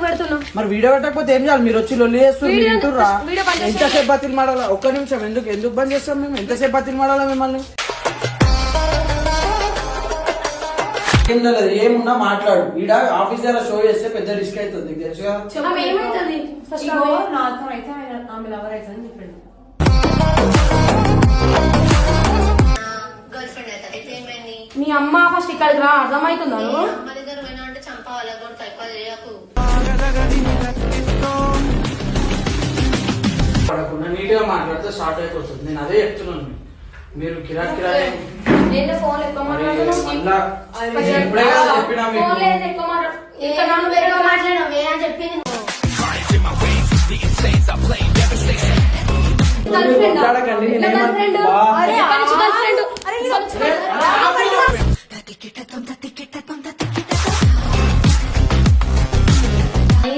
పెడుతున్నావు? మరి వీడియో పెట్టకపోతే ఏం చేయాలి? మీరు వచ్చి లొల్లి చేస్తుర్రా? ఎంతసేపు బతిలు మాడాలా? ఒక్క నిమిషం ఎందుకు బంద్ చేస్తాం మేము? ఎంతసేపు బతిలు మాడాలా మిమ్మల్ని? ఏం తెలియదు, ఏమున్నా మాట్లాడు. ఈడ ఆఫీస్ దగ్గర షో చేస్తే పెద్ద రిస్క్ అవుతుంది, తెలుసుగా. మీ అమ్మ ఫస్ట్ ఇక్కడికి రా, అర్థమవుతుందా? నీట్ గా మాట్లాడితే స్టార్ట్ అయిపోతుంది. నేను అదే చెప్తున్నాను. మీరు కిరాక్ చెప్పినా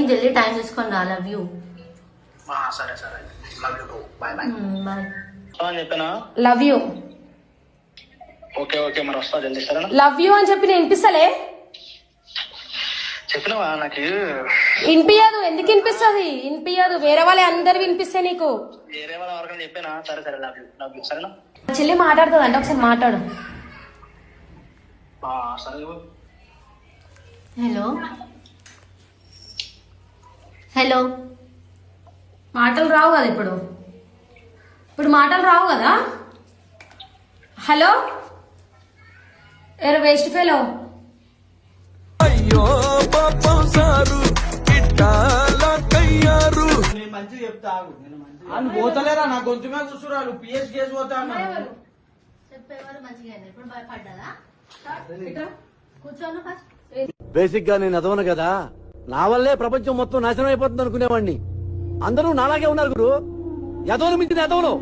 జల్దీ టైం చూసుకోండి. I love you. సరే సరే, love you. Bye bye. Bye. చెప్పానా లవ్ యూ? ఓకే ఓకే, మరి వస్తా జల్దీ. సరేనా? లవ్ యూ అని చెప్పి నేను వినిపిస్తలే? చెప్పినవా? నాకు వినిపించదు. ఎందుకు వినిపిస్తుంది? వినిపించదు. వేరే వాళ్ళే అందరు వినిపిస్తాయి నీకు. వేరే వాళ్ళ వరకు చెప్పానా? సరే సరే, లవ్ యూ లవ్ యూ. సరేనా? చెల్లి మాట్లాడుతుంది అంటే ఒకసారి మాట్లాడు. సరే. Hello hello. మాటలు రావు కదా ఇప్పుడు మాటలు రావు కదా. హలో, ఎవరు వేస్ట్ ఫెలో? అయ్యో పాపం సారు ఇట్టాలకయ్యారు. నేను మంచిగా చెప్తా. అని పోతలేరా? నా గొంతు మీద కూర్చురాలు. పిఎస్ కేసు పోతా చెప్పేవారు మంచిగా. ఇప్పుడు భయపడ్డా? కూర్చోను ఫస్ట్. బేసిక్ గా నేను ఎదవను కదా, నా వల్లే ప్రపంచం మొత్తం నాశనం అయిపోతుంది అనుకునేవాడిని. అందరూ నాలాగే ఉన్నారు గురు. ఎదవను మించిన ఎదవను.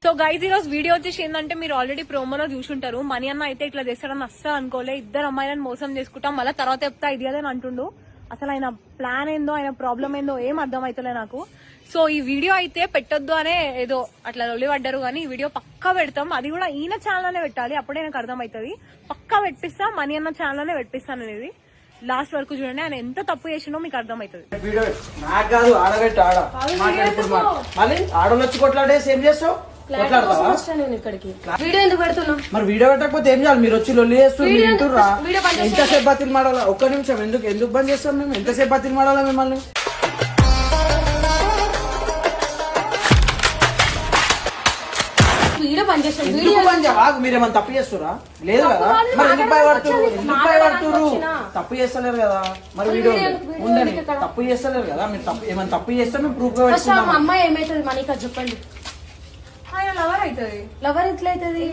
సో గైజ్, ఈ రోజు వీడియో వచ్చేసి ఏంటంటే, మీరు ఆల్రెడీ ప్రోమోలో చూసుంటారు. మనీ అన్న అయితే ఇట్లా చేస్తాడని అస్సలు అనుకోలే. ఇద్దరు అమ్మాయిలను మోసం చేసుకుంటాం, మళ్ళీ తర్వాత చెప్తా ఇది అదే అంటుండు. అసలు ఆయన ప్లాన్ ఏందో, ఆయన ప్రాబ్లం ఏందో ఏం అర్థం అవుతలే నాకు. సో ఈ వీడియో అయితే పెట్టొద్దు అనే ఏదో అట్లా లొల్లిపడ్డారు, కానీ ఈ వీడియో పక్కా పెడతాం. అది కూడా ఈయన ఛానల్లోనే పెట్టాలి, అప్పుడే నాకు అర్థం అవుతుంది. పక్కా పెట్టిస్తా, మనీ అన్న ఛానల్లోనే పెట్టిస్తాను అనేది. లాస్ట్ వరకు చూడండి, ఆయన ఎంత తప్పు చేసినో మీకు అర్థం అవుతుంది. నాకు కాదు, ఆడగట్టు ఆడ మళ్ళీ ఆడలు వచ్చి కొట్లాడేసి ఏం చేస్తావు? వీడియో ఎందుకు పెడుతున్నావు? మరి వీడియో పెట్టకపోతే ఏం చేయాలి? మీరు వచ్చి లొల్లి చేస్తుర్రా? ఎంతసేపు బతిలు మాడాలా? ఒక్క నిమిషం ఎందుకు బంద్ చేస్తాం మేము? ఎంతసేపు బతిలు మాడాలా మిమ్మల్ని? మీరేమన్నా తప్పు చేస్తురా? లేదు కదా. మరి ఎందుకు భయపడుతురు? తప్పు చేస్తలేరు కదా. మరి వీడియో ఉందని తప్పు చేస్తలేరు కదా. మీరు ఏమైనా తప్పు చేస్తే మేము ప్రూఫ్ గా పెట్టుకుంటాం. అమ్మాయి ఏమైతుంది మనీకా చెప్పండి. ఆయన లవర్ అవుతుంది. లవర్ ఎట్లయితుంది?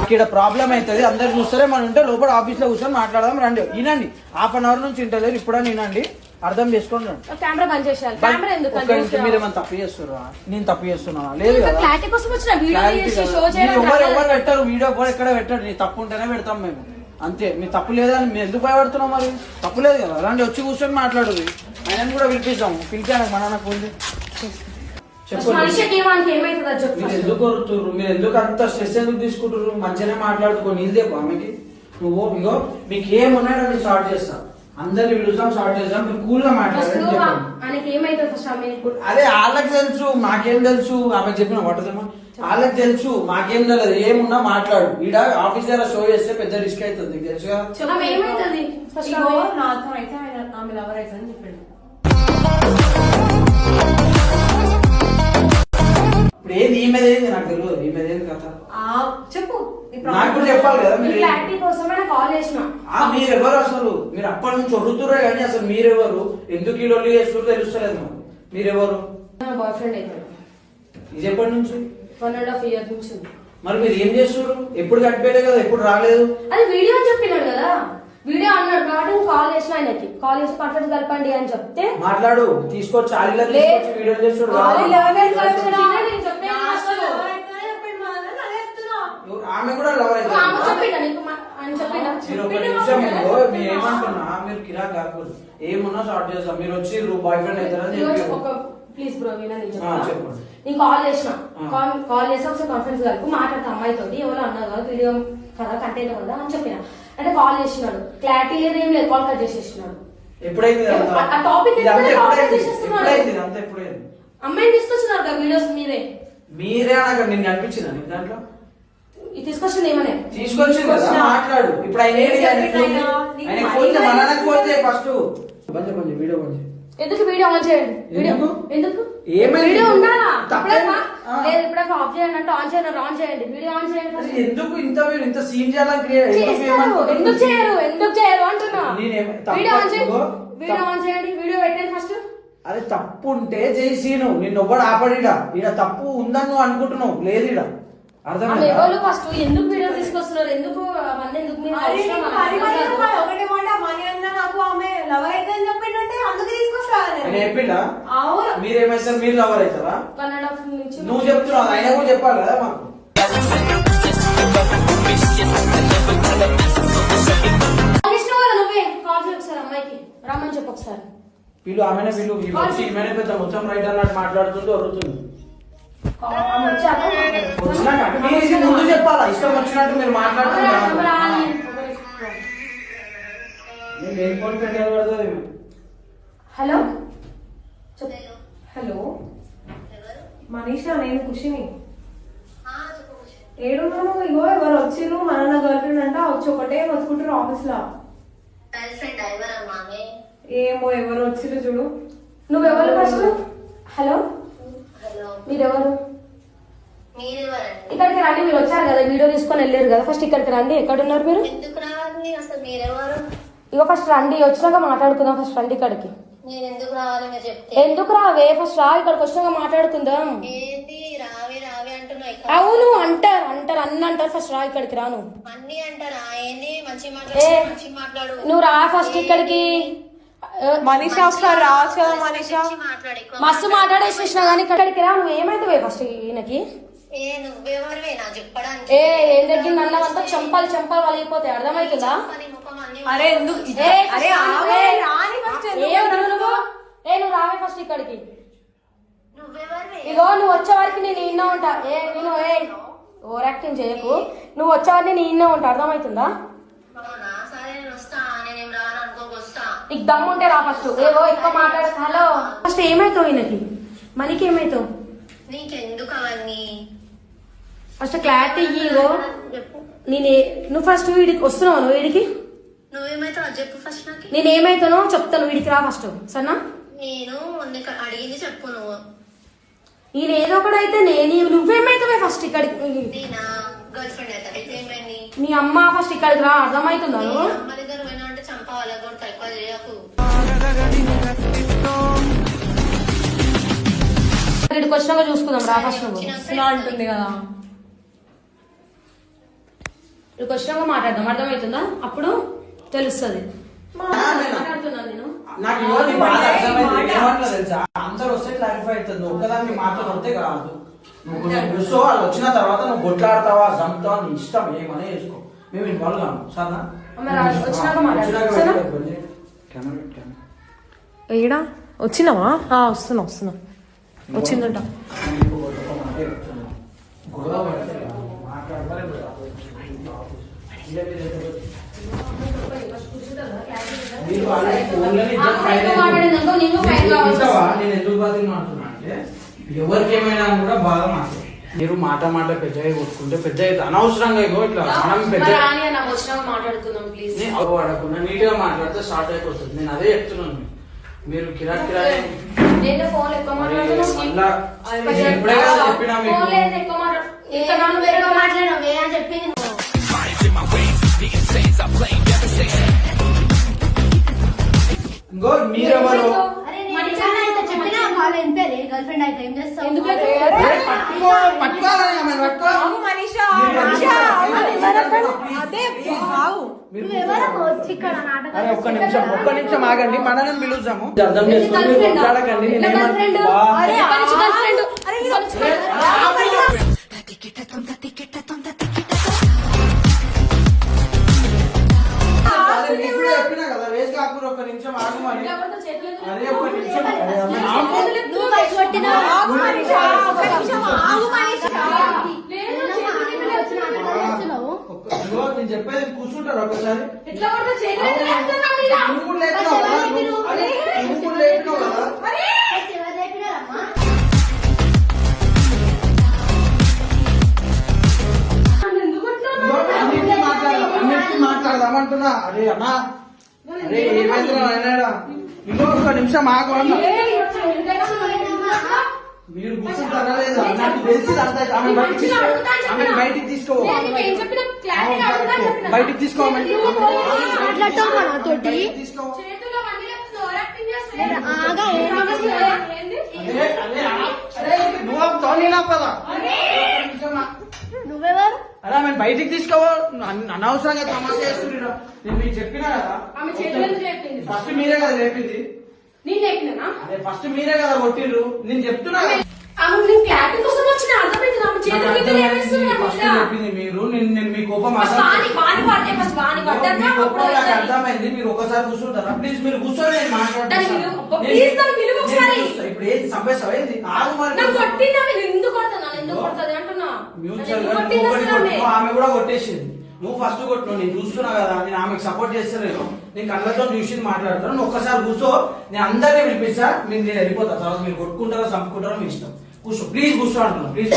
ఇక్కడ ప్రాబ్లం అవుతుంది, అందరు చూస్తారే. మనం ఉంటే లోపల ఆఫీస్ లో కూర్చొని మాట్లాడదాం. రండి, వినండి. హాఫ్ అన్ అవర్ నుంచి ఇంటలేరు, ఇప్పుడని వినండి, అర్థం చేసుకోండి. కెమెరా బంద్ చేసేయాలి. కెమెరా ఎందుకు? మీరేమన్నా తప్పు చేస్తున్నా? నేను తప్పు చేస్తున్నా? లేదు కదా. క్లారిటీ కోసం వచ్చిన వీడియో షో చేయడం. ఎవరు పెట్టారు వీడియో? ఎక్కడ పెట్టారు? నీ తప్పు ఉంటేనే పెడతాం మేము, అంతే. మీ తప్పు లేదని మీరు ఎందుకు భయపడుతున్నాం? మరి తప్పు లేదు కదా. అలాంటి వచ్చి కూర్చొని మాట్లాడు. ఆయన కూడా పిలిపిస్తాము. పిలిచాను మా నాన్నకు ఉంది. మీరు ఎందుకు కొరుతున్నారు? మీరు ఎందుకు అంత స్ట్రెస్ ఎందుకు తీసుకుంటారు? మంచిగానే మాట్లాడుకో. నీదే ఆమెకి నువ్వు ఇగో మీకు ఏమున్నాయో నేను స్టార్ట్ చేస్తా. అందరిని పిలుస్తాం, స్టార్ట్ చేస్తాం. మీరు కూల్ గా మాట్లాడండి. అదే వాళ్ళకి తెలుసు, మాకేం తెలుసు. ఆమెకు చెప్పిన పట్టదేమో. వాళ్ళకి తెలుసు, మాకేం తెలియదు. ఏమున్నా మాట్లాడు. ఈడ ఆఫీస్ దగ్గర షో చేస్తే పెద్ద రిస్క్ అవుతుంది, తెలుసుగా. ఇప్పుడు ఏది ఈ మీద ఏంది నాకు తెలియదు. ఈ మీద ఏంది కథ చెప్పు. నాకు కూడా చెప్పాలి కదా. మీరు ఎవరు అసలు? మీరు అప్పటి నుంచి వదులుతురే కానీ అసలు మీరెవరు? ఎందుకు ఈ లొల్లి చేస్తున్నారు తెలుస్తలేదు. మరి మీరెవరు? బాయ్ ఫ్రెండ్ అయితే ఇది ఎప్పటి నుంచి? 1.5 years నుంచి. మరి మీరు ఏం చేస్తున్నారు? ఎప్పుడు కట్టిపోయలే కదా, ఎప్పుడు రాలేదు. అది వీడియో చెప్పినాడు కదా. వీడియో అన్నాడు కాబట్టి కాల్ చేసిన ఆయనకి. కాల్ చేసి పర్ఫెక్ట్ కలపండి అని చెప్తే మాట్లాడు. తీసుకొచ్చి వీడియో చేస్తాడు. ఆమె కూడా లవర్ అయితే మీరు ఏమంటున్నా? మీరు కిరాక్ కాకూడదు. ఏమున్నా స్టార్ట్ చేస్తాం. మీరు వచ్చి బాయ్ ఫ్రెండ్ అవుతారని చెప్పి ప్లీజ్ బ్రో వినండి చెప్పండి. నేను కాల్ చేసిన కాల్ చేసి ఒకసారి కాన్ఫరెన్స్ కలిపి మాట్లాడతా అమ్మాయితోటి ఎవరు అన్నారు కదా వీడియో కదా కంటెంట్ కదా అని చెప్పిన అంటే కాల్ చేసినాడు క్లారిటీ లేదు ఏం లేదు కాల్ కట్ చేసేసినాడు ఎప్పుడైంది ఆ టాపిక్ చేసేస్తున్నాడు అమ్మాయిని తీసుకొచ్చినారు కదా వీడియోస్ మీరే నాకు నిన్ను అనిపించిందా నీకు దాంట్లో ఇది తీసుకొచ్చింది ఏమనే తీసుకొచ్చింది కదా మాట్లాడు ఇప్పుడు ఆయన ఫస్ట్ వీడియో బంద్ ఎందుకు వీడియో ఆన్ చేయండి ఎందుకు వీడియో ఉండాలా లేదు ఇప్పుడే ఆఫ్ చేయండి అంటే ఆన్ చేయండి ఆన్ చేయండి వీడియో ఆన్ చేయండి ఎందుకు మీరు ఇంత సీన్ చేయాలని ఎందుకు చేయరు అంటున్నా వీడియో ఆన్ చేయండి వీడియో ఆన్ చేయండి వీడియో పెట్టండి ఫస్ట్ అరే తప్పు ఉంటే చేసిను నిన్ను ఒక్కడు ఆపడిడా ఈడ తప్పు ఉందని నువ్వు అనుకుంటున్నావు లేదు ఈడ ఎవరు ఫస్ట్ ఎందుకు వీడియో తీసుకొస్తున్నారు ఎందుకు అవన్నీ ఎందుకు మీరు ఒకటే మాట మనీ అన్న నాకు ఆమె లవర్ అయితే అని చెప్పిందంటే అందుకే తీసుకొస్తాను చెప్పిండా మీరేమైనా మీరు లవర్ అవుతారా 1.5 నుంచి నువ్వు చెప్తున్నావు ఆయన కూడా చెప్పాలి కదా మాకు నువ్వే కాల్ చేయి ఒకసారి అమ్మాయికి రమ్మని చెప్పు ఒకసారి వీళ్ళు ఆమెనే వీళ్ళు ఈమెనే పెద్ద మొత్తం రైట్ అన్నట్టు మాట్లాడుతుంటే వరుతుంది ముందు చెప్పాలా ఇష్టం వచ్చినట్టు మీరు మాట్లాడుతున్నారు హలో హలో మనీషా నేను ఖుషిని ఏడున్నాను ఇగో ఎవరు వచ్చిర్రు మన గర్ల్ ఫ్రెండ్ అంట వచ్చి ఒకటే వచ్చుకుంటారు ఆఫీస్ లో ఏమో ఎవరు వచ్చిర్రు చూడు నువ్వెవరు ఫస్ట్ హలో మీరెవరు ఇక్కడికి రండి మీరు వచ్చారు కదా వీడియో తీసుకొని వెళ్ళారు కదా ఫస్ట్ ఇక్కడికి రండి ఎక్కడున్నారు మీరు ఇగో ఫస్ట్ రండి వచ్చినాక మాట్లాడుకుందాం ఫస్ట్ రండి ఇక్కడికి ఎందుకు రావే ఫస్ట్ రా ఇక్కడికి వచ్చినాక మాట్లాడుకుందాం అవును అంటారు అన్ని అంటారు ఫస్ట్ రా ఇక్కడికి రాను నువ్వు రా ఫస్ట్ ఇక్కడికి మనీషా ఒకసారి రావచ్చు కదా మనీషా మస్తు మాట్లాడేసేసినా కానీ ఇక్కడికి రా నువ్వు ఏమైతే ఫస్ట్ ఈయనకి ఏం తగ్గింది అన్నదంతా చంపాలి వలిగిపోతాయి అర్థమవుతుందా అరే ఎందుకు నువ్వు రావే ఫస్ట్ ఇక్కడికి ఇగో నువ్వు వచ్చే వరకు నేను ఇన్నే ఉంటా నేను ఓవర్ యాక్టింగ్ చేయకు నువ్వు వచ్చే వరకు నేను ఇన్నే ఉంటా అర్థమవుతుందా నీకు దమ్ము ఉంటే రా ఫస్ట్ ఏవో ఎక్కువ మాట్లాడ హలో ఫస్ట్ ఏమైతావు ఈయనకి మనకి ఏమైతావు ఫస్ట్ క్లారిటీ ఇగో నువ్వు ఫస్ట్ వీడికి వస్తున్నావు నువ్వు వీడికి నేనేమైతానో చెప్తాను వీడికి రా ఫస్ట్ సరేనా అడిగింది చెప్పు నువ్వు ఈయన ఏదో ఒకటి అయితే నువ్వేమైతావే ఫస్ట్ ఇక్కడికి గర్ల్ ఫ్రెండ్ అయితే మీ అమ్మ ఫస్ట్ ఇక్కడికి రా అర్థమవుతుందా నువ్వు అమ్మ దగ్గర పోయినా అంటే చంపాలి కూడా తక్కువ చేయకు ఇక్కడికి వచ్చినాక చూసుకుందాం రా ఫస్ట్ నువ్వు అంటుంది కదా ఇక్కడికి వచ్చినాక మాట్లాడదాం అర్థమవుతుందా అప్పుడు తెలుస్తుంది మాట్లాడుతున్నాను నేను నాకు ఇవ్వదు బాధ అర్థమైంది ఏమంటా తెలుసా అందరు వస్తే క్లారిఫై అవుతుంది నువ్వు ఒక్కదాన్ని మాత్రం వస్తే కాదు నువ్వు చూస్తూ వాళ్ళు వచ్చిన తర్వాత నువ్వు కొట్లాడతావా చంపుతావా నీ ఇష్టం ఏమనే చేసుకో మేము ఇన్వాల్వ్ కాము సరేనా వచ్చినాక మాట్లాడదాం ఏడా వచ్చినావా వస్తున్నా వచ్చిందంట నేను ఎందుకు బాధ్యత అంటున్నా అంటే ఎవరికి ఏమైనా కూడా బాగా మాట్లాడు మీరు మాట పెద్దగా కొట్టుకుంటే పెద్ద అనవసరంగా ఇట్లా మనం పెద్ద వాడకుండా నీట్ గా మాట్లాడితే స్టార్ట్ అయిపోతుంది నేను అదే చెప్తున్నాను మీరు కిరాక్ మళ్ళా ఇప్పుడే చెప్పినా మీకు ఇంకో మీరెవరు ఒక్క నిమిషం ఆగండి మనల్ని పిలుద్దాము అర్థం చేసుకొని మాట్లాడకండి చెప్పినా కదా రేస్ కాకుండా ఒక్క నిమిషం ఆగమని అదే ఒక్క నిమిషం ఆగు మనీషా, ఒక్క నిమిషం ఆగు మనీషా. ఇదిగో నేను చెప్పేది కూర్చుంటారు ఒకసారి. ఎట్లా పడితే చేతులు ఎత్తి లేపుతున్నా మీద? నువ్వు కూడా లేపినావు కదా, నువ్వు కూడా లేపినావు కదా. నన్ను ఎందుకు కొట్టినావు? అన్నింటినీ మాట్లాడదామంటున్నా. అరే అన్నా, అరే ఏమైందిరా నాయనా? ఇంకో ఒక్క నిమిషం ఆగు అన్న. మీరు కూర్చుంటారా లేదా? నాకు తెలిసి ఆమె బయటికి తీసుకో, ఏం చెప్పినా క్లారిటీగా అడుగుతాను చెప్పినా. బయటికి తీసుకోమని మాట్లాడతావు నాతోటి చేతుల్లో మళ్ళీ లేపుతున్నావు, యాక్టింగ్ చేస్తున్నావు. ఆగా ఏంది? నువ్వు తోలినా పదా. నువ్వెవరు? అరే ఆమె బయటికి తీసుకోవా, అనవసరంగా తమాషా చేస్తున్నా. నేను మీకు చెప్పినా కదా, ఆమె చేతులు ఎందుకు లేపింది? ఫస్ట్ మీరే కదా లేపింది. నేను లేపినా? అదే ఫస్ట్ మీరే కదా కొట్టిర్రు. నేను చెప్తున్నా కదా. ఆమె నేను క్లారిటీ కోసం వచ్చిన అర్థమైంది. ఆమె చేతులు నాకు ఎత్తి అర్థమైంది. లేపేస్తున్నా ఫస్ట్ మీద. చెప్పింది మీరు. నేను మీ కోపం ఫస్ట్ వాణి పడితే ఫస్ట్ వాణి పడ్డాక మీ కోపం అప్పుడు నాకు అవుతుంది. అర్థమైంది. మీరు ఒకసారి కూర్చుంటారా ప్లీజ్? మీరు కూర్చొని నేను దాన్ని పిలువు. మాట్లాడతాను. ప్లీజ్ దాన్ని పిలువు ఒకసారి. ఇప్పుడు ఏది సంపేస్తావు ఏంది? ఆగు మరి. నాకు కొట్టింది ఆమె. నేను ఎందుకు కొడతాను? నన్ను ఎందుకు కొడుతుంది అంటున్నా? మ్యూచువల్ నన్ను గా కొట్టింది నువ్వు అసలు ఒకటి ఆమె. కొట్టు, ఆమె కూడా కొట్టేసింది. నువ్వు ఫస్ట్ కొట్టు. నేను చూస్తున్నా కదా, నేను ఆమెకు సపోర్ట్ చేస్తలేను. నేను కళ్ళతో చూసి మాట్లాడతాను. నువ్వు ఒక్కసారి కూర్చో, నేను అందరినీ పిలిపిస్తా. నేను వెళ్ళిపోతా. తర్వాత మీరు కొట్టుకుంటారో చంపుకుంటారో మీ ఇష్టం. కూర్చో ప్లీజ్, కూర్చో అంటున్నా ప్లీజ్.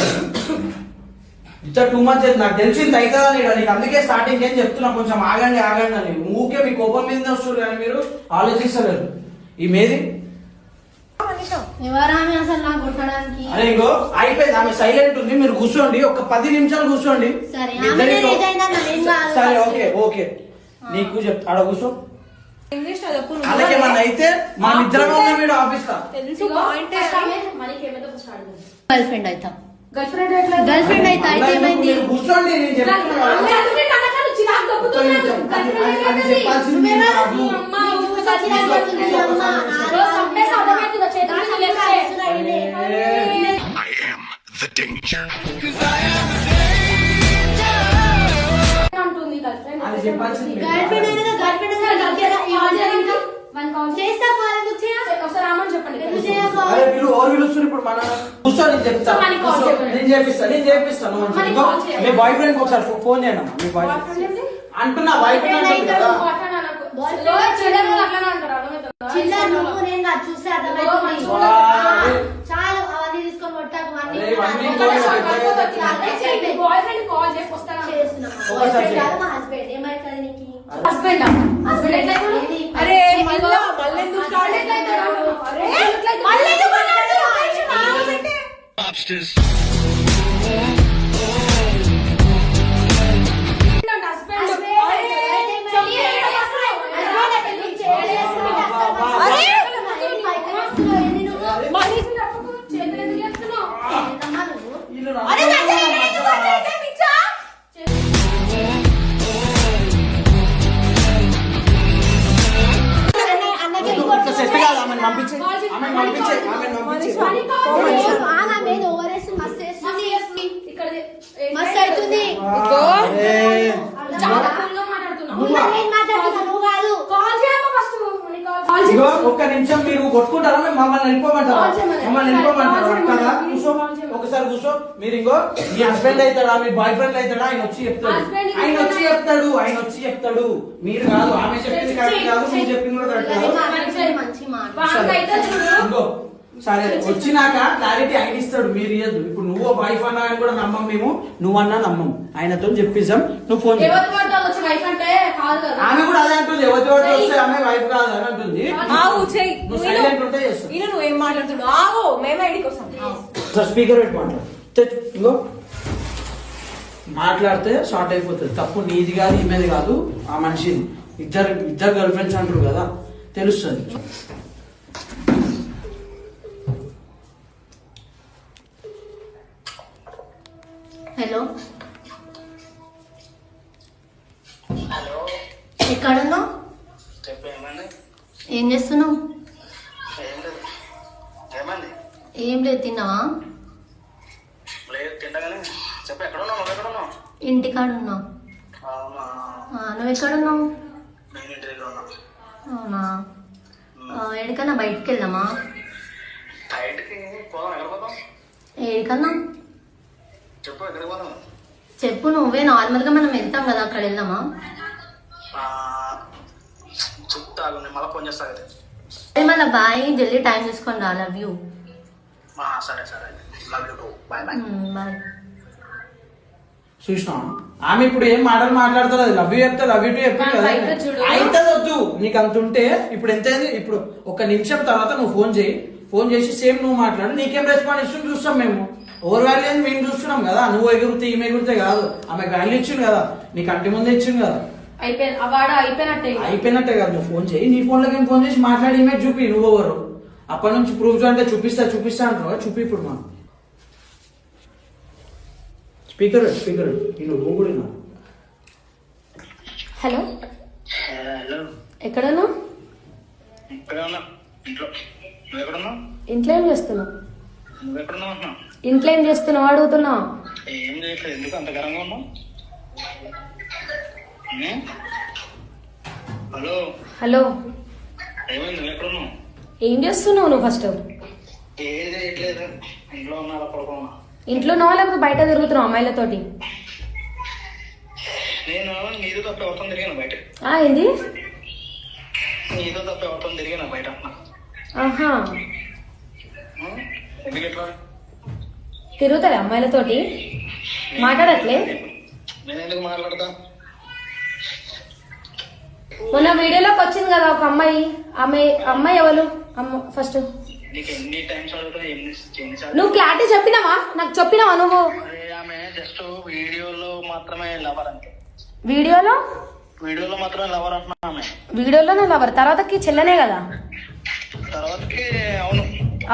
ఇంత టూ మంత్స్ నాకు తెలిసింది అవుతుందా నీకు? అందుకే స్టార్టింగ్ ఏం చెప్తున్నా, కొంచెం ఆగండి ఆగండి అని. ఊకే మీ కోపం మీద వస్తుంది కానీ మీరు ఆలోచిస్తలేరు. ఈ మేది ఎవరామె అసలు నాకు కొట్టడానికి? అరే ఇంకో అయిపోయింది. ఆమె సైలెంట్ ఉంది. మీరు కూర్చోండి, ఒక 10 నిమిషాలు కూర్చోండి. సరే, మీ ఆమెనే ఇద్దరితో- నిజైందన్న, నేను కాదు. సరే ఓకే ఓకే. నీకు చెప్తా, ఆడ కూర్చో. ఇంగ్లీష్ లో చెప్పు. అలాగేమన్నా అయితే మా నిద్రగా ఉన్న మీరు ఆఫీస్ లా. తెలుసు పాయింట్. ఫస్ట్ ఆమె మనకి ఏమైతే ఫస్ట్ అడుగుతుంది. గర్ల్ ఫ్రెండ్ అవుతా. గర్ల్ ఫ్రెండ్ ఎట్లా? గర్ల్ ఫ్రెండ్ అయితే అయితే ఏమైంది? మీరు కూర్చోండి, నేను చెప్తున్నా కదా. ఆమె అందుకే కనకాలు చిరాకు ఒక్క దొబ్బుతున్నాడు. నిమిషం. గర్ల్ అది- ఫ్రెండ్ అది ఏంటది? చెప్పాల్సింది నువ్వేనా? కాదు. నీ అమ్మ, నువ్వు చిరాకు పడుతుంది నీ అమ్మ. రోజు చంపేసి అర్థమవుతుందా? చేతులు మీద లేస్తే. అంటుంది గర్ల్ ఫ్రెండ్. అది చెప్పాల్సింది మీరు. గర్ల్ ఫ్రెండ్ అయినా గర్ల్ ఫ్రెండ్ అసలు గర్ల్ ఫ్రెండ్ మన కాల్ చేస్తా కాల్ ఎందుకు చేయ? ఒకసారి రామని చెప్పండి. ఎందుకు చేయకు? అరే మీరు ఎవరు పిలుస్తారు ఇప్పుడు? మన కూర్చో, నేను చెప్తా. సో మనకి కాల్ కూర్చో. చేయమని. నేను చేపిస్తాను మంచిగా. మనకి ఇంకో కాల్ చేయాలి. మీ బాయ్ ఫ్రెండ్ ఒకసారి ఫోన్ చేయండి అమ్మా. మీ బాయ్ ఫ్రెండ్ అంటున్నా, బాయ్ ఫ్రెండ్ అంటుంది కదా. చిల్లర నువ్వు నేను కాదు, చూస్తే అర్థమవుతుంది. వావ్. చాలు అవన్నీ తీసుకొని కొట్టాకు అన్ని అరే, ఇవన్నీ బాయ్ ఫ్రెండ్ కాల్ చేసి వస్తాను చేస్తున్నా. ఒకసారి హస్బెండ్ చేయి. కాదు, మా హస్బెండ్ ఏమైతుంది నీకు? హస్బెండ్ హస్బెండ్ ఎట్లా ఏంది? అరే మళ్ళీ ఎందుకు స్టార్ట్ అవుతాడు? అరే మళ్ళీ ఎందుకు మాట్లాడుతున్నావు? ఒక నిమిషం ఆగమంటే. హస్బెండ్ చేతులు ఎందుకు చేస్తున్నావు? వీళ్ళు నా- అరే మధ్యలో ఎందుకు మాట్లాడితే పిచ్చా? ఇంకా సెట్ కాదు. ఆమెను పంపించే, ఆమెను పంపించే, ఆమెను పంపించే. ఇక్కడ మస్తు అవుతుంది. అరే. చాలా cool గా మాట్లాడుతున్నావు. నేను మాట్లాడుతున్నా, నువ్వు కాదు. కాల్ చేయమ్మా ఫస్ట్. కాల్ ఇదిగో చేయి. ఒక్క నిమిషం మీరు కొట్టుకుంటారా? మమ్మల్ని వెళ్ళిపోమంటారా? కాల్ చేయమని. మమ్మల్ని వెళ్ళిపోమంటారా? కాల్ చేయమని. కదా కూర్చో, కాల్ చేయమని. ఒకసారి కూర్చో. మీరు ఇంకో మీ హస్బెండ్ అవుతాడా, మీ బాయ్ ఫ్రెండ్ అవుతాడా? ఆయన వచ్చి చెప్తాడు. Husband కి ఆయన వచ్చి చెప్తాడు. మీరు కాదు. ఆమె చెప్పింది కరెక్ట్ కాదు, నువ్వు చెప్పింది కూడా కరెక్ట్ కాదు. మంచి మాట. వానికైతే చూడు. ఇంకో సరే వచ్చినాక క్లారిటీ ఆయన ఇస్తాడు, మీరు ఇయ్యద్దు. ఇప్పుడు నువ్వు వైఫ్ అన్నా అని కూడా నమ్మం మేము, నువ్వన్నా నమ్మం. ఆయనతో చెప్పిస్తాం. నువ్వు ఫోన్ చేయి. ఎవరి పడ్డా వచ్చి వైఫ్ అంటే కాదు కదా. ఆమె కూడా అదే అంటుంది. ఎవరి వస్తే ఆమె వైఫ్ కాదు అని అంటుంది. ఆగు చెయ్యి. నువ్వు సైలెంట్ ఉంటే చేస్తావు. ఈయన నువ్వేం మాట్లాడుతున్నావు? ఆగు, మేమే ఐడికి వస్తాం. సార్ స్పీకర్ పెట్టి మాట్లాడు. ఇంకో మాట్లాడితే షార్ట్ అయిపోతుంది. తప్పు నీది కాదు, ఈమెది కాదు, ఆ మనిషిది. ఇద్దరు గర్ల్ ఫ్రెండ్స్ అంటారు కదా, తెలుస్తుంది. హలో, హలో ఎక్కడున్నావు? చెప్పు. ఏమండి? ఏం చేస్తున్నావు? ఏం లేదు. ఏమండి? ఏం లేదు, తిన్నావా? లేదు, తింటగానే. చెప్పు, ఎక్కడ ఉన్నావు? నువ్వు ఎక్కడ ఉన్నావు? ఇంటికాడ ఉన్నావు. అవునా? నువ్వు ఎక్కడున్నావు? నేను ఇంటి దగ్గర ఉన్నా. అవునా? ఎక్కడికన్నా బయటికి వెళ్దామా? బయటికి పోదాం, ఎక్కడ పోదాం? ఏడికన్నా చెప్పు, ఎక్కడికి పోదాం? చెప్పు నువ్వే. నార్మల్ గా మనం వెళ్తాం కదా, అక్కడ వెళ్దామా? చెప్తాగు, నేను మళ్ళీ ఫోన్ చేస్తా కదా. అదే మళ్ళీ బాయ్, జల్దీ టైం చూసుకొని రా. Love you. సరే సరే, love you too, bye bye. Bye. చూసినా ఆమె ఇప్పుడు ఏం మాటలు మాట్లాడుతుంది, అది లవ్ యూ చెప్తే లవ్ యూ టూ చెప్తాను కదా. అయితే చూడు. అయితే వద్దు, నీకు అంత ఉంటే ఇప్పుడు ఎంత అయింది? ఇప్పుడు ఒక నిమిషం తర్వాత నువ్వు ఫోన్ చేయి, ఫోన్ చేసి సేమ్ నువ్వు మాట్లాడు, నీకేం రెస్పాన్స్ ఇస్తుంది చూస్తాం మేము. ఓవర్ వాల్యూ అని మేము చూస్తున్నాం కదా. నువ్వు ఎగురితే ఈమె ఎగురితే కాదు, ఆమెకు వాల్యూ ఇచ్చింది కదా, నీ కంటి ముందే ఇచ్చింది కదా. అయిపోయినట్టే కదా. నువ్వు ఫోన్ చేయి, నీ ఫోన్ లోకి ఫోన్ చేసి మాట్లాడి ఇమేజ్ చూపి నువ్వు ఎవరు. అప్పటి నుంచి ప్రూఫ్ అంటే చూపిస్తా అంటారు కదా, చూపి ఇప్పుడు మనం. స్పీకర్ నువ్వు కూడా హలో, హలో, ఎక్కడన్నా? ఇక్కడే ఉన్నా, ఇంట్లో. నువ్వు ఎక్కడున్నావు? ఇంట్లో ఏం చేస్తున్నావు? నువ్వు ఎక్కడున్నావు అంటున్నా? ఇంట్లో ఏం చేస్తున్నావు అడుగుతున్నా. ఏం చేయట్లేదు, ఎందుకు అంత గరంగా ఉన్నావు? హలో, హలో, ఏమైంది? నువ్వు ఎక్కడున్నావు? ఏం చేస్తున్నావు నువ్వు? ఫస్ట్ ఏం చేయట్లేదు, ఇంట్లో ఉన్నా, అలా పడుకున్నా. ఇంట్లో ఉన్నావా లేకపోతే బయట తిరుగుతున్నావు అమ్మాయిలతోటి? నేను నీతో తప్ప ఎవరితో తిరిగాను బయట. ఏంది? నీతో తప్ప ఎవరితో తిరిగాను బయట. ఆహా, ఎందుకు ఎట్లా? తిరుగుతారా అమ్మాయిలతోటి? మాట్లాడట్లే? నేను ఎందుకు మాట్లాడతా? మొన్న వీడియోలోకి వచ్చింది కదా ఒక అమ్మాయి. అమ్మాయి ఎవరు? ఫస్ట్ నీకు ఎన్ని టైమ్స్ అడుగుతా, ఎన్నిసార్లు? నువ్వు క్లారిటీ చెప్పినావా? నాకు చెప్పినావా నువ్వు? అరే, ఆమె జస్ట్ వీడియోలో మాత్రమే లవర్ అంతే. వీడియోలో మాత్రమే లవర్ అంటున్నా. ఆమె వీడియోలోనే లవర్, తర్వాతకి చెల్లనే కదా. తర్వాతకి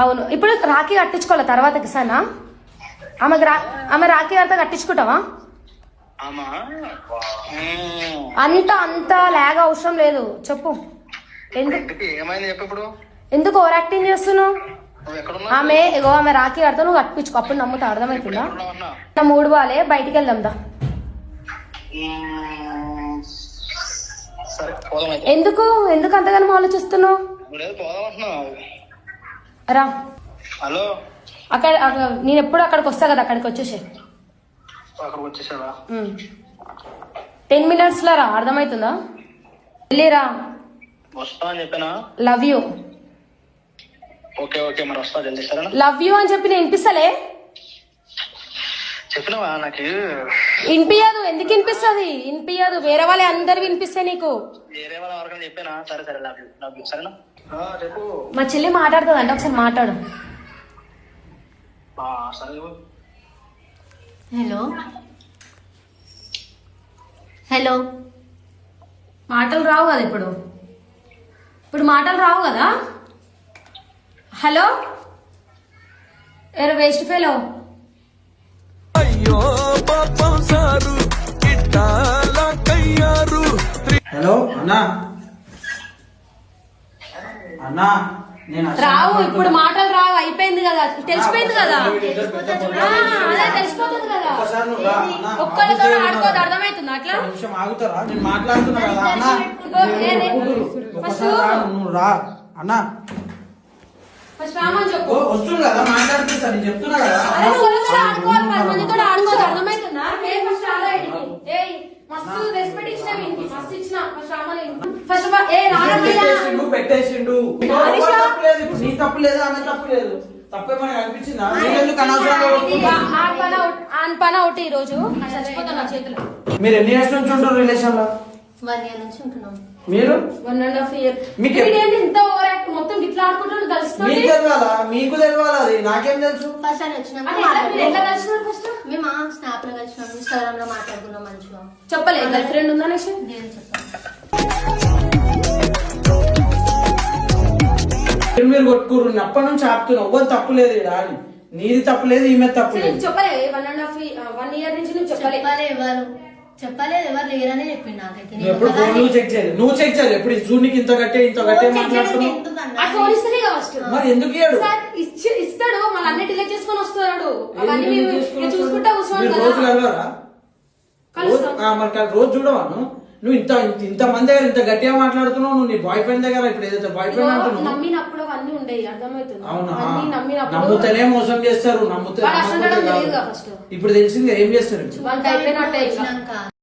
అవును. ఇప్పుడు రాఖీ కట్టించుకోవాలి తర్వాతకి సనా? ఆమె రాఖీ అంతా కట్టించుకుంటావా? అంత లాగ్ అవసరం లేదు, చెప్పు. ఏమైంది చెప్పు ఇప్పుడు. ఎందుకు ఓవర్ యాక్టింగ్ చేస్తున్నావు? నువ్వు ఎక్కడున్నావు? ఆమె రాఖీ కడతా, నువ్వు కట్టించుకో, అప్పుడు నమ్ముతా. అర్థమవుతుందా? నా మూడు బాలే, బయటికి వెళ్దాం దా. సరే పోదాం. ఎందుకు అంతగానో ఆలోచిస్తున్నావు? పోదాం అంటున్నావు. రా. హలో, నేను ఎప్పుడు అక్కడికి వస్తా కదా, అక్కడికి వచ్చేసే. అక్కడికి వచ్చేసావా? 10 minutes లో రా, అర్థమవుతుందా? వెళ్ళిరా. వస్తా అని చెప్పానా? Love you. ఓకే ఓకే, మరి వస్తా జల్దీ. సరేనా? లవ్ యూ అని చెప్పి నేను వినిపిస్తలే? చెప్పినవా? నాకు వినిపించదు. ఎందుకు వినిపిస్తుంది? వినిపించదు, వేరే వాళ్ళే అందరు వినిపిస్తాయి నీకు. వేరే వాళ్ళ వరకు చెప్పానా? సరే సరే, లవ్ యూ. సరేనా? చెప్పు. మా చెల్లి మాట్లాడుతుంది అంటే ఒకసారి మాట్లాడు. సరే. Hello hello. మాటలు రావు కదా ఇప్పుడు మాటలు రావు కదా. హలో, ఎవరు వేస్ట్ ఫెలో? అయ్యో పాపం సారు ఇట్టాలా కయ్యారు. హలో అన్నా, నేను రావు, ఇప్పుడు మాటలు రావు. అయిపోయింది కదా, తెలిసిపోయింది కదా. అదే తెలిసిపోతుంది కదా. ఒక్కడితో ఆడుకోదు, అర్థమవుతుంది అట్లా. నిమిషం ఆగుతారా? నేను మాట్లాడుతున్నా కదా అన్నా. నువ్వు రా అన్నా, ఫస్ట్ రామని చెప్పు. వస్తుంది కదా, మాట్లాడుతున్నా. నేను చెప్తున్నా కదా. ఆడుకోవాలి, 10 మందితో ఆడుకోదు, అర్థమవుతుందా? ఫస్ట్ రాదా? మస్తు రెస్పెక్ట్ ఇచ్చిన, మస్తు ఇచ్చిన. ఫస్ట్ రామని ఫస్ట్ పెట్టేసిండు. నీ తప్పు లేదు, ఆమె తప్పు లేదు. తప్పే మనకు అనిపించిందా? పని అవుట్. ఈ రోజు చచ్చిపోతాను నా చేతిలో. మీరు ఎన్ని ఇయర్స్ నుంచి ఉంటారు రిలేషన్ లో? 1 year నుంచి ఉంటున్నాం. మీరు 1.5 year. మీకు ఇంత ఓవర్ యాక్ట్, మొత్తం ఇట్లా ఆడుకుంటాడు కలుస్తుంది. మీకు తెలియాలా? మీకు తెలియాలి, అది నాకేం తెలుసు? ఫస్ట్ అని వచ్చినాం. ఎట్లా కలిసినారు? ఫస్ట్ మేము స్నాప్ లో కలిసినాం, ఇన్స్టాగ్రామ్ లో మాట్లాడుకున్నాం మంచిగా. చెప్పలేదు గర్ల్ ఫ్రెండ్ ఉందా? నెక్స్ట్ నేను చెప్పాను. మీరు కొట్టుకురు, అప్పటి నుంచి ఆపుతున్నావు. ఎవ్వరు తప్పు లేదు ఇక్కడ అని. నీది తప్పు లేదు, ఈమె తప్పు లేదు. చెప్పలే 1 year నుంచి నువ్వు చెప్పలేదు ఎవరు లేరనే చెప్పింది నాకైతే. నువ్వు ఎప్పుడు ఫోన్ చెక్ చేయలేదు? నువ్వు చెక్ చేయలేదు ఎప్పుడు? జూనికి ఇంత గట్టే మాట్లాడుతున్నావు. ఫోన్ ఇస్తేనే కదా ఫస్ట్. మరి ఎందుకు ఇయ్యాడు? ఇస్తాడు, మళ్ళీ అన్ని డిలీట్ చేసుకొని వస్తాడు. అవన్నీ చూసుకుంటా మీరు రోజు కలవరా? మరి రోజు చూడవాను. నువ్వు ఇంత మంది దగ్గర ఇంత గట్టిగా మాట్లాడుతున్నావు, నువ్వు నీ బాయ్ ఫ్రెండ్ దగ్గర ఇప్పుడు ఏదైతే బాయ్ ఫ్రెండ్ అంటున్నావు. నమ్మినప్పుడు అవన్నీ ఉండేవి, అర్థమవుతుంది. అవునా? అన్నీ నమ్మినప్పుడు నమ్ముతేనే మోసం చేస్తారు, నమ్ముతే వాడు అసలు నమ్మకపోతే తెలియదు కాదు. ఫస్ట్. ఇప్పుడు తెలిసింది ఏం చేస్తారు? వాళ్ళకి అయిపోయినట్టే ఇంకా. వచ్చినాక